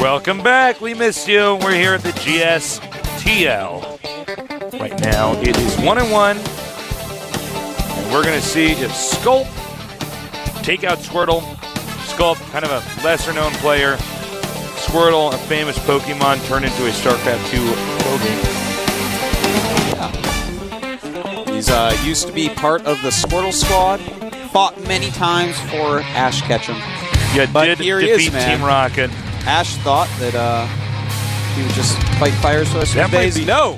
Welcome back. We missed you. We're here at the GSTL. Right now, it is 1-1. And we're going to see if Sculp take out Squirtle. Sculp, kind of a lesser-known player. Squirtle, a famous Pokemon, turned into a Starcraft 2 Poke. Yeah. He's used to be part of the Squirtle squad. Fought many times for Ash Ketchum. Yeah, but did here defeat he is, man. Team Rocket. Ash thought that he would just fight fire source for days. No!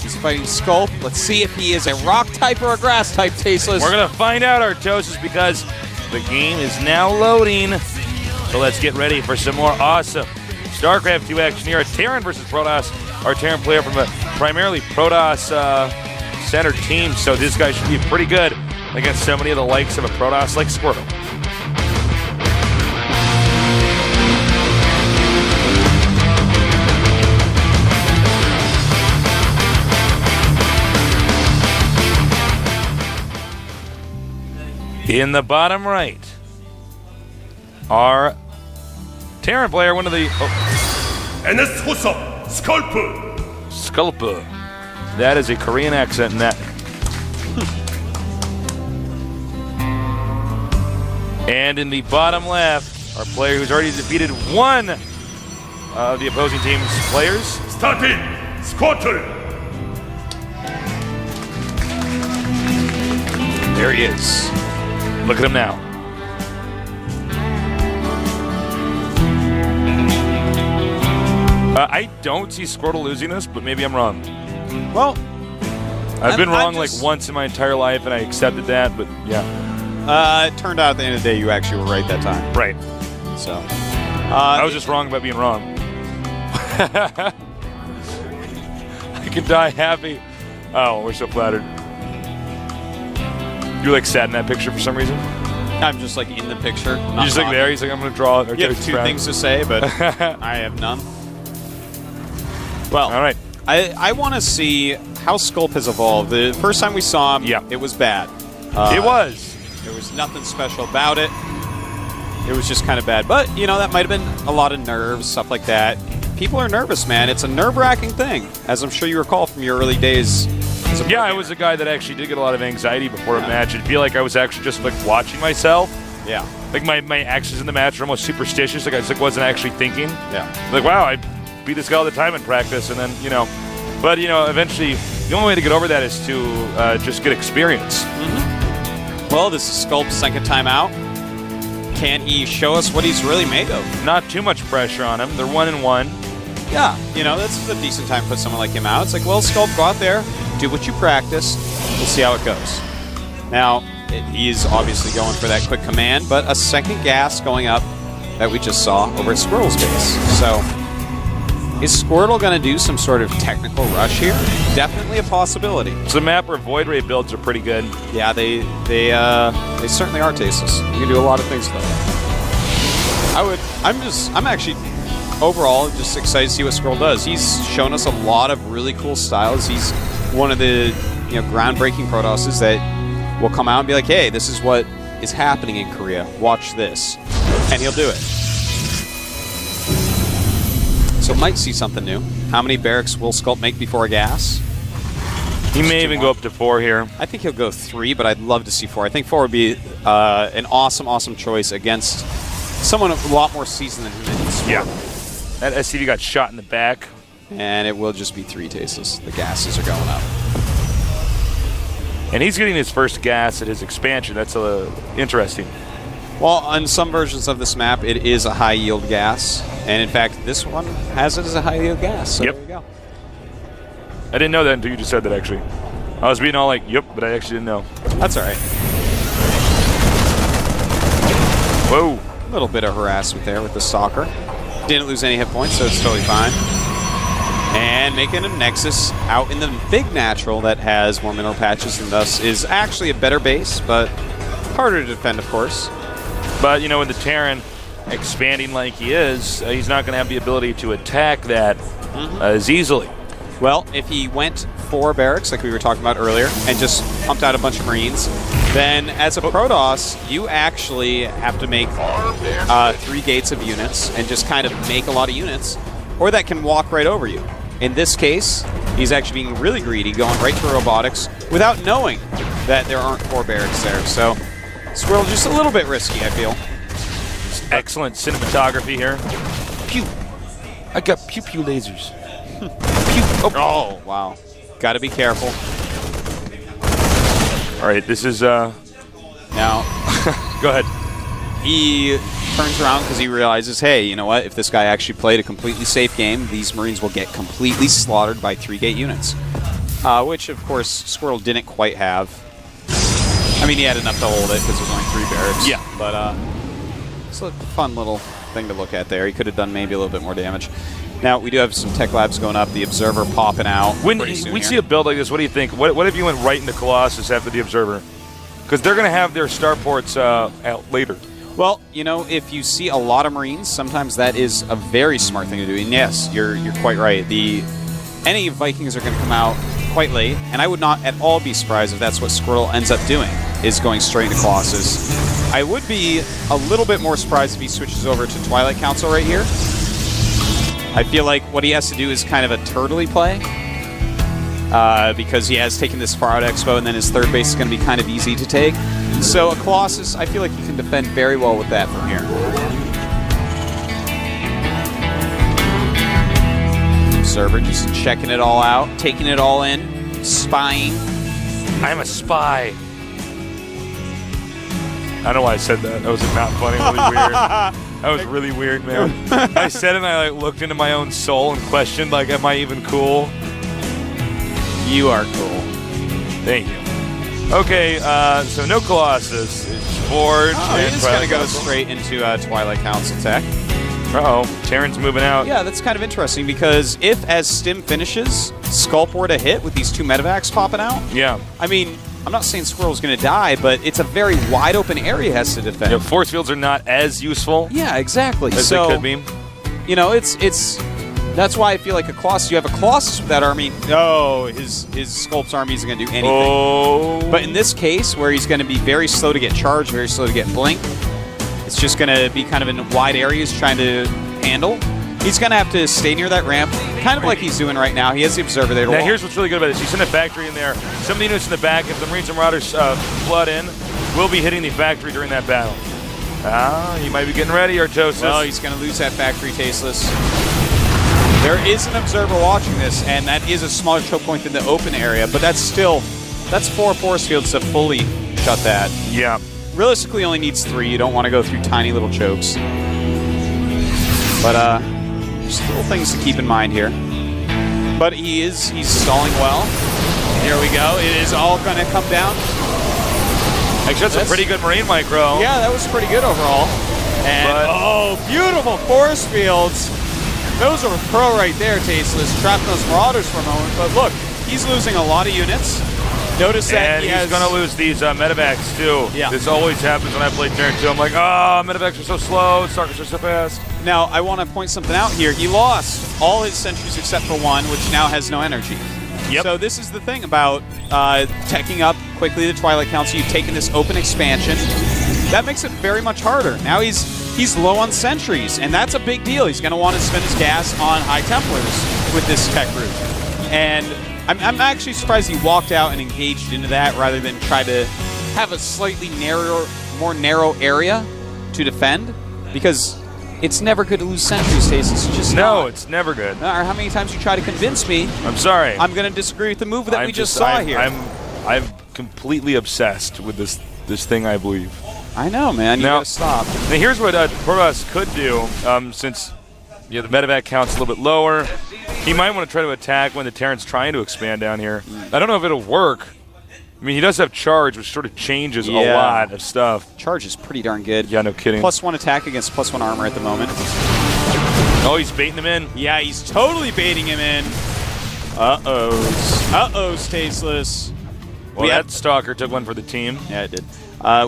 He's fighting Sculp. Let's see if he is a rock type or a grass type, Tasteless. We're going to find out, Artosis, because the game is now loading. So let's get ready for some more awesome StarCraft 2 action here at Terran versus Protoss. Our Terran player from a primarily Protoss-centered team, so this guy should be pretty good against so many of the likes of a Protoss like Squirtle. In the bottom right, our Terran player, one of the... Sculpa. That is a Korean accent in that. And in the bottom left, our player who's already defeated one of the opposing team's players. Starting Squirtle. There he is. Look at him now. I don't see Squirtle losing this, but maybe I'm wrong. Well, I've been wrong like once in my entire life, and I accepted that, but yeah. It turned out at the end of the day you actually were right that time. Right. So. I was just wrong about being wrong. I can die happy. Oh, we're so flattered. You like sat in that picture for some reason? I'm just like in the picture. You're just like there. He's like, I'm going to draw it. You have two things to say, but I have none. Well, all right. I want to see how Sculp has evolved. The first time we saw him, it was bad. It was. There was nothing special about it. It was just kind of bad. But, you know, that might have been a lot of nerves, stuff like that. People are nervous, man. It's a nerve-wracking thing, as I'm sure you recall from your early days. Yeah, I was a guy that actually did get a lot of anxiety before a match. It'd feel like I was actually just like watching myself. Yeah. Like my actions in the match were almost superstitious. Like I just like wasn't actually thinking. Yeah. Like, wow, I beat this guy all the time in practice, and then, you know. But, you know, eventually, the only way to get over that is to just get experience. Well, this is Sculp's second time out. Can he show us what he's really made of? Not too much pressure on him. They're 1-1. Yeah, you know, that's a decent time to put someone like him out. It's like, well, Sculp, go out there, do what you practice, we'll see how it goes. Now, he's obviously going for that quick command, but a second gas going up that we just saw over at Squirtle's base. So, is Squirtle going to do some sort of technical rush here? Definitely a possibility. It's a map where Void Ray builds are pretty good. Yeah, they certainly are tasteless. You can do a lot of things with them. I'm actually overall just excited to see what Squirtle does. He's shown us a lot of really cool styles. He's one of the groundbreaking Protosses that will come out and be like, hey, this is what is happening in Korea. Watch this. And he'll do it. So might see something new. How many barracks will Sculp make before a gas? He may even go up to 4 here. I think he'll go 3, but I'd love to see 4. I think 4 would be an awesome choice against someone a lot more seasoned than him. Yeah. That SCV got shot in the back. And it will just be 3 tasteless. The gases are going up. And he's getting his first gas at his expansion. That's interesting. Well, on some versions of this map, it is a high-yield gas. And in fact, this one has it as a high-yield gas. So yep. There you go. I didn't know that until you just said that, actually. I was being all like, yep, but I actually didn't know. That's all right. Whoa. A little bit of harassment there with the stalker. Didn't lose any hit points, so it's totally fine. And making a Nexus out in the big natural that has more mineral patches and thus is actually a better base, but harder to defend, of course. But, you know, with the Terran expanding like he is, he's not going to have the ability to attack that as easily. Well, if he went 4 barracks, like we were talking about earlier, and just pumped out a bunch of Marines, then as a Protoss, you actually have to make 3 gates of units and just kind of make a lot of units, or that can walk right over you. In this case, he's actually being really greedy, going right to robotics without knowing that there aren't 4 barracks there. So Squirrel just a little bit risky, I feel. Excellent cinematography here. Pew! I got pew-pew lasers. Pew! Oh, wow. Got to be careful. All right, this is... Now, Go ahead. he turns around because he realizes, hey, you know what? If this guy actually played a completely safe game, these Marines will get completely slaughtered by 3-gate units. Which, of course, Squirrel didn't quite have. I mean, he had enough to hold it because it was only 3 barracks. Yeah. But it's a fun little thing to look at there. He could have done maybe a little bit more damage. Now, we do have some tech labs going up. The Observer popping out. When we see a build like this, what do you think? What if you went right into Colossus after the Observer? Because they're going to have their starports out later. Well, you know, if you see a lot of Marines, sometimes that is a very smart thing to do. And yes, you're quite right. Any Vikings are going to come out quite late, and I would not at all be surprised if that's what Squirrel ends up doing, is going straight into Colossus. I would be a little bit more surprised if he switches over to Twilight Council right here. I feel like what he has to do is kind of a turtley play, because he has taken this far out expo, and then his third base is going to be kind of easy to take. So a Colossus, I feel like he can defend very well with that from here. Observer just checking it all out, taking it all in, spying. I'm a spy. I don't know why I said that. That was not funny. Really weird. That was really weird, man. I said it and I looked into my own soul and questioned, like, am I even cool? You are cool. Thank you. Okay, so no Colossus. It's Forge. He's just going to go straight into Twilight Council tech. Uh-oh. Terran's moving out. Yeah, that's kind of interesting because if, as Stim finishes, Sculpt were to hit with these 2 medevacs popping out, yeah. I mean, I'm not saying Squirrel's going to die, but it's a very wide open area he has to defend. Yeah, force fields are not as useful. Yeah, exactly. As so, they could be. You know, that's why I feel like a Colossus. You have a Colossus with that army. No, his Sculpt's army isn't going to do anything. Oh. But in this case, where he's going to be very slow to get charged, very slow to get blink, it's just going to be kind of in wide areas trying to handle. He's going to have to stay near that ramp, kind of like he's doing right now. He has the Observer there to Now, here's what's really good about this. You send a factory in there. Some of the units in the back, if the Marines and Marauders flood in, will be hitting the factory during that battle. You might be getting ready, Artosis. Well, he's going to lose that factory, Tasteless. There is an Observer watching this, and that is a smaller choke point than the open area, but that's 4 force fields to fully shut that. Yeah. Realistically, only needs 3. You don't want to go through tiny little chokes. But just little things to keep in mind here. But he's stalling well. Here we go. It is all going to come down. Actually, that's a pretty good Marine micro. Yeah, that was pretty good overall. And beautiful force fields. Those are pro right there, Tasteless. Trapping those Marauders for a moment. But look, he's losing a lot of units. Notice that he's going to lose these medevacs, too. Yeah. This always happens when I play Terran 2. I'm like, medevacs are so slow, Starcraft are so fast. Now, I want to point something out here. He lost all his sentries except for 1, which now has no energy. Yep. So this is the thing about teching up quickly the Twilight Council. You've taken this open expansion. That makes it very much harder. Now he's low on sentries, and that's a big deal. He's going to want to spend his gas on High Templars with this tech route. And I'm actually surprised he walked out and engaged into that rather than try to have a slightly more narrow area to defend, because it's never good to lose sentries, Stace. It's just it's never good. No matter how many times you try to convince me, I'm sorry. I'm going to disagree with the move that we just saw here. I'm completely obsessed with this thing, I believe. I know, man. You got to stop. Now, here's what Protoss could do, since the medevac count's a little bit lower. He might want to try to attack when the Terran's trying to expand down here. I don't know if it'll work. I mean, he does have charge, which sort of changes a lot of stuff. Charge is pretty darn good. Yeah, no kidding. +1 attack against +1 armor at the moment. Oh, he's baiting him in? Yeah, he's totally baiting him in. Uh-oh, Tasteless. Well, that Stalker took one for the team. Yeah, it did.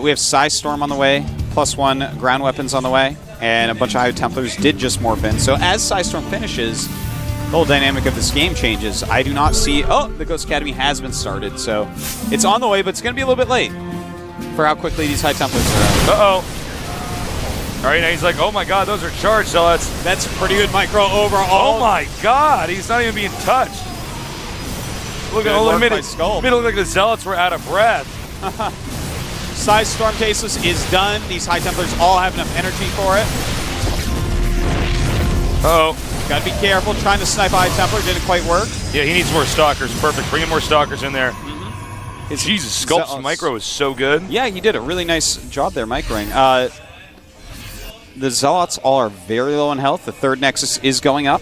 We have Storm on the way, +1 ground weapons on the way, and a bunch of High Templars did just morph in. So as Storm finishes, the whole dynamic of this game changes. I do not see... Oh, the Ghost Academy has been started, so it's on the way, but it's going to be a little bit late. for how quickly these high Templars are out. Uh-oh. All right, now he's like, oh my god, those are charged zealots. That's a pretty good micro overall. Oh my god, he's not even being touched. Look at work the by Skull. Made it look like the zealots were out of breath. Size Storm Tasteless is done. These high Templars all have enough energy for it. Uh-oh. Gotta be careful. Trying to snipe a high Templar didn't quite work. Yeah, he needs more stalkers. Perfect. Bring in more stalkers in there. Jesus, Sculpt's Zealots. micro is so good. Yeah, he did a really nice job there microing. The Zealots all are very low in health. The third Nexus is going up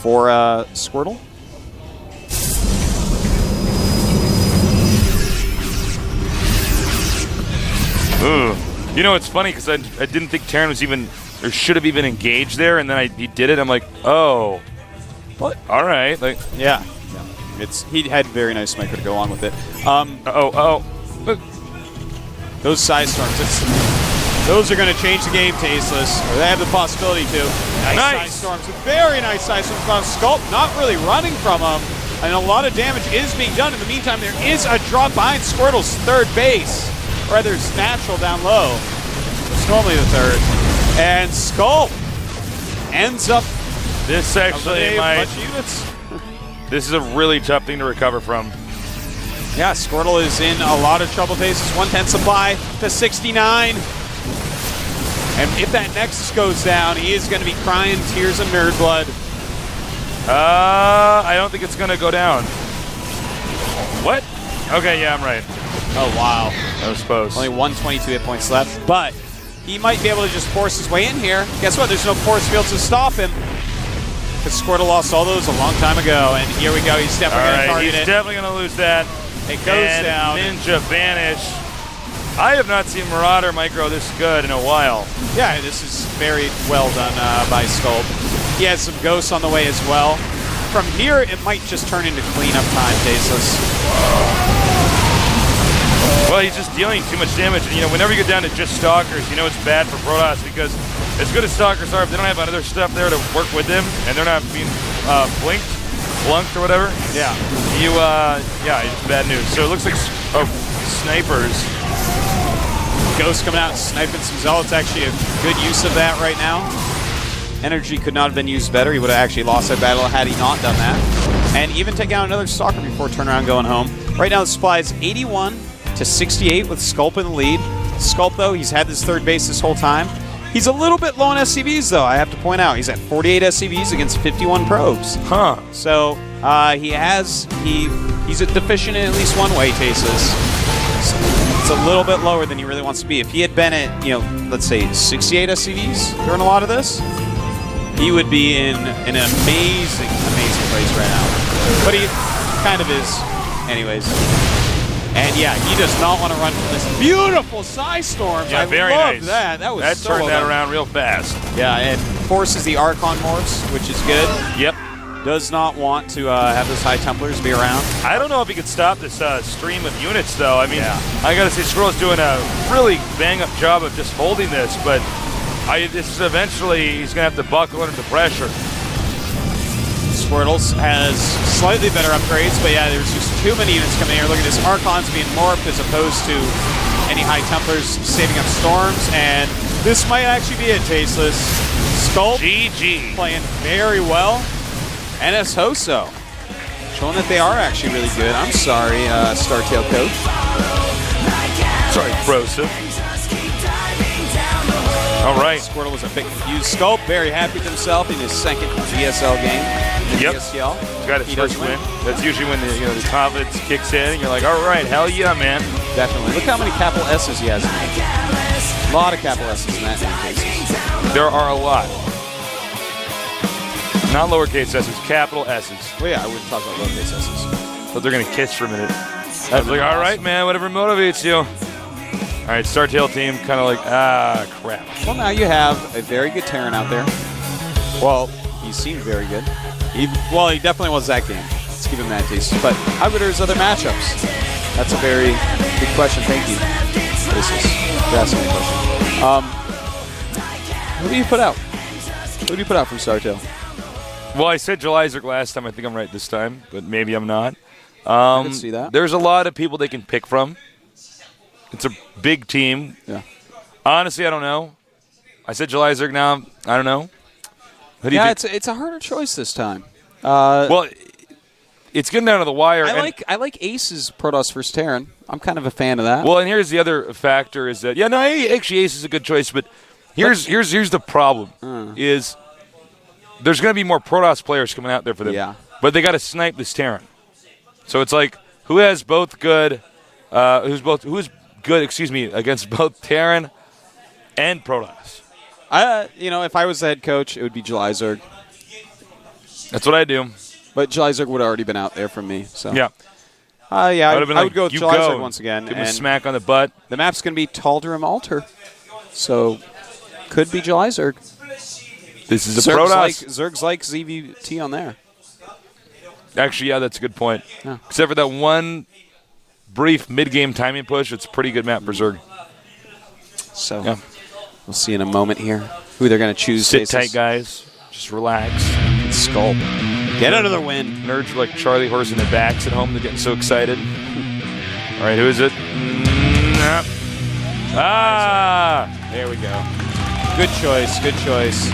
for Squirtle. Ugh. You know, it's funny because I didn't think Terran was even, or should have even engaged there, and then he did it. I'm like, oh. What? All right. Like, yeah. He had very nice micro to go along with it. Look. Those Size Storms, those are going to change the game, Tasteless. Or they have the possibility to. Nice Size Storms. Very nice Size Storms. Sculpt not really running from them. And a lot of damage is being done. In the meantime, there is a drop behind Squirtle's third base. Or rather, it's natural down low. It's normally the third. And Sculpt ends up This actually might. units. This is a really tough thing to recover from. Yeah, Squirtle is in a lot of trouble faces. 110 supply to 69. And if that Nexus goes down, he is going to be crying tears of nerd blood. I don't think it's going to go down. What? Okay, yeah, I'm right. Oh, wow. I was supposed. Only 122 hit points left, but he might be able to just force his way in here. Guess what? There's no force field to stop him. Because Squirtle lost all those a long time ago, and here we go. He's definitely going to target it. He's definitely going to lose that. It goes down. Ninja Vanish. I have not seen Marauder micro this good in a while. Yeah, this is very well done by Sculpt. He has some ghosts on the way as well. From here, it might just turn into cleanup time, Tasteless. Well, he's just dealing too much damage. And, you know, whenever you get down to just Stalkers, you know it's bad for Protoss because as good as Stalkers are, if they don't have other stuff there to work with them and they're not being blunked or whatever, yeah, it's bad news. So it looks like snipers. Ghost coming out and sniping some Zealots. Actually a good use of that right now. Energy could not have been used better. He would have actually lost that battle had he not done that. And even taking out another Stalker before turning around going home. Right now the supply is 81 to 68 with Sculpt in the lead. Sculpt, though, he's had this third base this whole time. He's a little bit low on SCVs, though, I have to point out. He's at 48 SCVs against 51 probes. Huh. So he's a deficient in at least one way, Tasteless. It's a little bit lower than he really wants to be. If he had been at, let's say 68 SCVs during a lot of this, he would be in an amazing place right now. But he kind of is, anyways. And yeah, he does not want to run from this beautiful Size Storms. Yeah, very loved nice. that. Was so turned well that done. around real fast. Yeah, it forces the Archon morphs, which is good. Yep. Does not want to have those High Templars be around. I don't know if he could stop this stream of units, though. I mean, I got to say, Squirrel's doing a really bang-up job of just holding this, but this is eventually he's going to have to buckle under the pressure. Squirtles has slightly better upgrades, but yeah, there's just too many units coming here. Look at this, Archons being morphed as opposed to any High Templars saving up Storms, and this might actually be it, Tasteless. Sculpt GG. Playing very well. NS Hoso showing that they are actually really good. I'm sorry, StarTale coach. Sorry, Brosa. All right. Squirtle was a bit confused. Sculpt very happy with himself in his second GSL game. GSTL. Got his first win. That's usually when the confidence kicks in and you're like, all right, hell yeah, man. Definitely. Look how many capital S's he has in there. A lot of capital S's in that case. There are a lot. Not lowercase S's, capital S's. Well, yeah, I wouldn't talk about lowercase S's. But they're going to kiss for a minute. I was like, all right, man, whatever motivates you. All right, StarTale team kind of like, crap. Well, now you have a very good Terran out there. Well, he seemed very good. He definitely was that game. Let's give him that taste. But how good are his other matchups? That's a very good question. Thank you, for asking the question. What do you put out? What do you put out from StarTale? Well, I said July Zerg last time. I think I'm right this time, but maybe I'm not. I can see that. There's a lot of people they can pick from. It's a big team. Yeah. Honestly, I don't know. I said July Zerg now. I don't know. Who do you think? it's a harder choice this time. Well, it's getting down to the wire. I like Ace's Protoss versus Terran. I'm kind of a fan of that. Well, and here's the other factor is that actually Ace is a good choice, but here's the problem is there's going to be more Protoss players coming out there for them. Yeah. But they got to snipe this Terran. So it's like who has both good who's good, against both Terran and Protoss. If I was the head coach, it would be July Zerg. That's what I do. But July Zerg would have already been out there from me. So Yeah. I would go with July Zerg once again. Give him a smack on the butt. The map's going to be Tal'Darim Altar. So could be July Zerg. This is a Protoss. Zerg's like ZVT on there. Actually, yeah, that's a good point. Yeah. Except for that one brief mid-game timing push, it's a pretty good map for Zerg. So Yeah. we'll see in a moment here who they're going to choose. Sit tight, guys. Just relax. Sculpt. Get out of the wind. Nerds are like Charlie Horse in their backs at home. They're getting so excited. All right, who is it? There we go. Good choice. Good choice.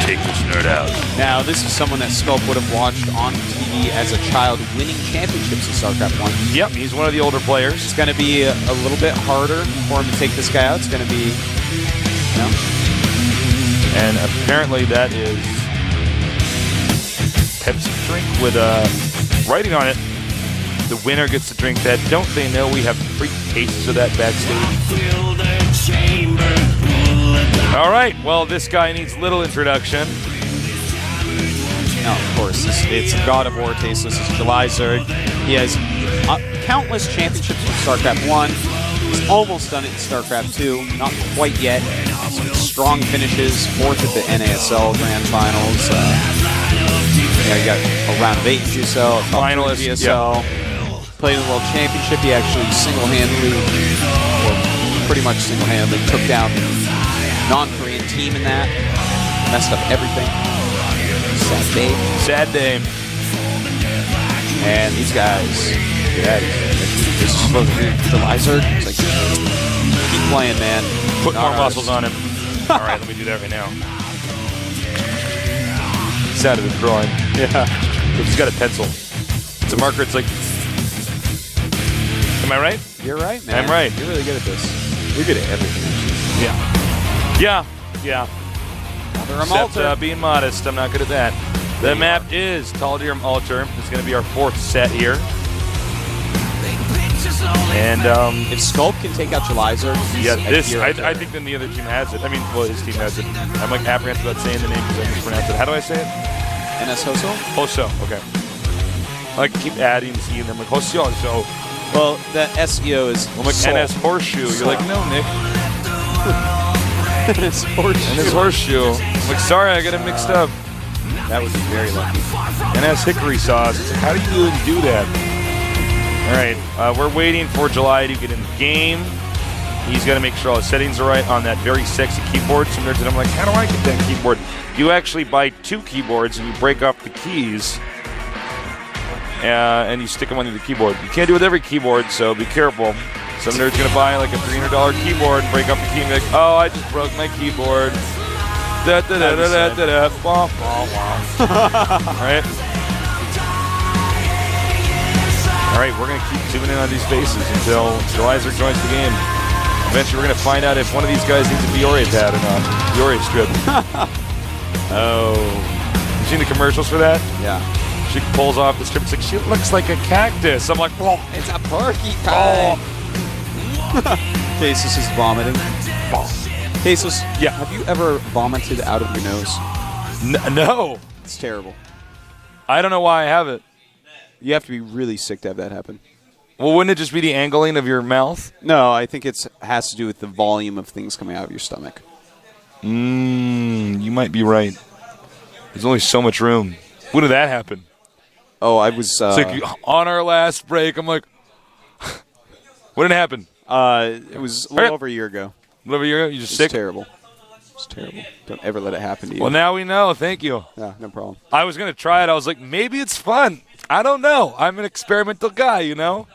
Take this nerd out. Now, this is someone that Sculpt would have watched on TV as a child winning championships in StarCraft 1. Yep, he's one of the older players. It's going to be a little bit harder for him to take this guy out. It's going to be, And apparently that is Pepsi drink with writing on it. The winner gets to drink that. Don't they know we have free cases of that backstage? All right, well, this guy needs little introduction. No, of course. It's a God of War taste. This is July Zerg. He has countless championships in StarCraft 1. He's almost done it in StarCraft 2. Not quite yet. Some strong finishes. 4th at the NASL Grand Finals. You got a round of 8 in GSL. Finalist. GSL. Played in the World Championship. He actually single-handedly, or pretty much single-handedly, took down the non-Korean team in that. Messed up everything. Sad day. Sad day. And these guys, this is supposed to be July Zerg. It's like, keep playing, man. Put more muscles on him. All right, let me do that right now. He's out of his drawing. Yeah. He's got a pencil. It's a marker. It's like, am I right? You're right, man. I'm right. You're really good at this. You're good at everything, Yeah. Except being modest, I'm not good at that. The map is Tal'Darim Altar. It's going to be our 4th set here. And if Sculpt can take out July Zerg, I think then the other team has it. I mean, well, his team has it. I'm like apprehensive about saying the name because I mispronounce it. How do I say it? NS Hoso? Hoso, okay. I like keep adding the E and I'm like, Hoso, so. Well, the SEO is I'm like Sol. NS Horseshoe. You're like, no, Nick. NS Horseshoe. NS Horseshoe. I'm like, sorry, I got it mixed up. That was very lucky. NS Hickory Sauce. It's like, how do you even do that? All right, we're waiting for July to get in the game. He's got to make sure all his settings are right on that very sexy keyboard. Some nerds and I'm like, how do I get that keyboard? You actually buy 2 keyboards and you break off the keys and you stick them on the keyboard. You can't do it with every keyboard, so be careful. Some nerd's going to buy like a $300 keyboard and break off the key and be like, oh, I just broke my keyboard. All right. All right, we're going to keep zooming in on these faces until July Zerg joins the game. Eventually, we're going to find out if one of these guys needs a Fiore pad or not. Fiore strip. Oh. You seen the commercials for that? Yeah. She pulls off the strip. It's like, she looks like a cactus. I'm like, oh. It's a porcupine. Casus is vomiting. Casus, Yeah. have you ever vomited out of your nose? No. It's terrible. I don't know why I have it. You have to be really sick to have that happen. Well, wouldn't it just be the angling of your mouth? No, I think it has to do with the volume of things coming out of your stomach. You might be right. There's only so much room. When did that happen? Oh, I was... It's like on our last break, I'm like, when did it happen? It was a little over a year ago. A little over a year ago? You just It's sick? terrible. It's terrible. Don't ever let it happen to you. Well, now we know. Thank you. Yeah, no problem. I was going to try it. I was like, maybe it's fun. I don't know. I'm an experimental guy, you know?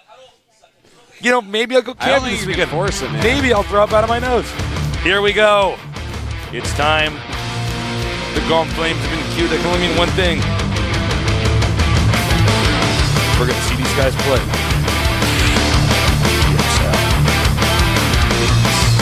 You know, maybe I'll go I don't camping think this you can weekend. force it, man. Maybe I'll throw up out of my nose. Here we go. It's time. The Gaunt Flames have been queued. That can only mean one thing. We're going to see these guys play.